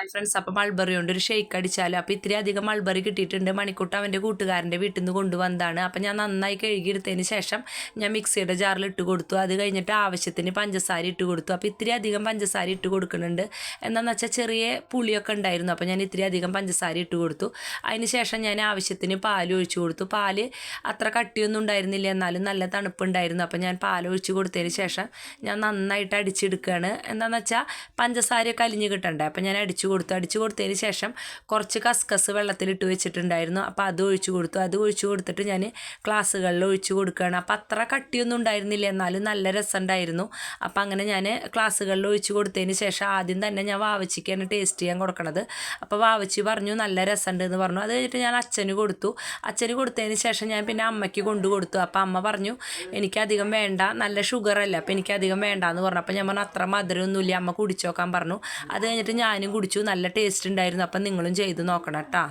Hi friends, അപ്പോൾ mulberry കൊണ്ട് ഒരു ഷേക്ക് അടിച്ചാലോ. അപ്പോൾ ഇത്തിരി അധികം മൾബറി കിട്ടിയിട്ടുണ്ട്. മണിക്കൂട്ട് അവൻ്റെ കൂട്ടുകാരൻ്റെ വീട്ടിൽ നിന്ന് കൊണ്ടുവന്നതാണ്. അപ്പോൾ ഞാൻ നന്നായി കഴുകിയെടുത്തതിന് ശേഷം ഞാൻ മിക്സിയുടെ ജാറിൽ ഇട്ട് കൊടുത്തു. അത് കഴിഞ്ഞിട്ട് ആവശ്യത്തിന് പഞ്ചസാര ഇട്ട് കൊടുത്തു. അപ്പോൾ ഇത്തിരി അധികം പഞ്ചസാര ഇട്ട് കൊടുക്കുന്നുണ്ട്. എന്താണെന്ന് വെച്ചാൽ ചെറിയ പുളിയൊക്കെ ഉണ്ടായിരുന്നു. അപ്പോൾ ഞാൻ ഇത്തിരി അധികം പഞ്ചസാര ഇട്ട് കൊടുത്തു. അതിന് ശേഷം ഞാൻ ആവശ്യത്തിന് പാൽ ഒഴിച്ചു കൊടുത്തു. പാല് അത്ര കട്ടിയൊന്നും ഉണ്ടായിരുന്നില്ല, എന്നാലും നല്ല തണുപ്പുണ്ടായിരുന്നു. അപ്പോൾ ഞാൻ പാൽ ഒഴിച്ച് കൊടുത്തതിന് ശേഷം ഞാൻ നന്നായിട്ട് അടിച്ചെടുക്കുകയാണ്. എന്താണെന്ന് വെച്ചാൽ പഞ്ചസാരയൊക്കെ അലിഞ്ഞ് കിട്ടണ്ടേ. അപ്പോൾ ഞാൻ അടിച്ചു കൊടുത്തതിന് ശേഷം കുറച്ച് കസ്കസ് വെള്ളത്തിലിട്ട് വെച്ചിട്ടുണ്ടായിരുന്നു. അപ്പോൾ അത് ഒഴിച്ചു കൊടുത്തു. അത് ഒഴിച്ചു കൊടുത്തിട്ട് ഞാൻ ഗ്ലാസ്സുകളിൽ ഒഴിച്ചു കൊടുക്കുകയാണ്. അപ്പോൾ അത്ര കട്ടിയൊന്നും ഉണ്ടായിരുന്നില്ല, എന്നാലും നല്ല രസമുണ്ടായിരുന്നു. അപ്പോൾ അങ്ങനെ ഞാൻ ഗ്ലാസ്സുകളിൽ ഒഴിച്ചു കൊടുത്തതിന് ശേഷം ആദ്യം തന്നെ ഞാൻ വാവച്ചിക്കാണ് ടേസ്റ്റ് ചെയ്യാൻ കൊടുക്കണത്. അപ്പോൾ വാവച്ചി പറഞ്ഞു നല്ല രസമുണ്ട് എന്ന് പറഞ്ഞു. അത് കഴിഞ്ഞിട്ട് ഞാൻ അച്ഛന് കൊടുത്തു. അച്ഛന് കൊടുത്തതിന് ശേഷം ഞാൻ പിന്നെ അമ്മയ്ക്ക് കൊണ്ടു കൊടുത്തു. അപ്പോൾ അമ്മ പറഞ്ഞു എനിക്കധികം വേണ്ട, നല്ല ഷുഗറല്ല, അപ്പോൾ എനിക്കധികം വേണ്ട എന്ന് പറഞ്ഞു. അപ്പോൾ ഞാൻ പറഞ്ഞു അത്ര മധുരമൊന്നുമില്ല, അമ്മ കുടിച്ചു നോക്കാൻ പറഞ്ഞു. അത് കഴിഞ്ഞിട്ട് ഞാനും കുടിച്ചു. നല്ല ടേസ്റ്റ് ഉണ്ടായിരുന്നു. അപ്പം നിങ്ങളും ചെയ്ത് നോക്കണം കേട്ടോ.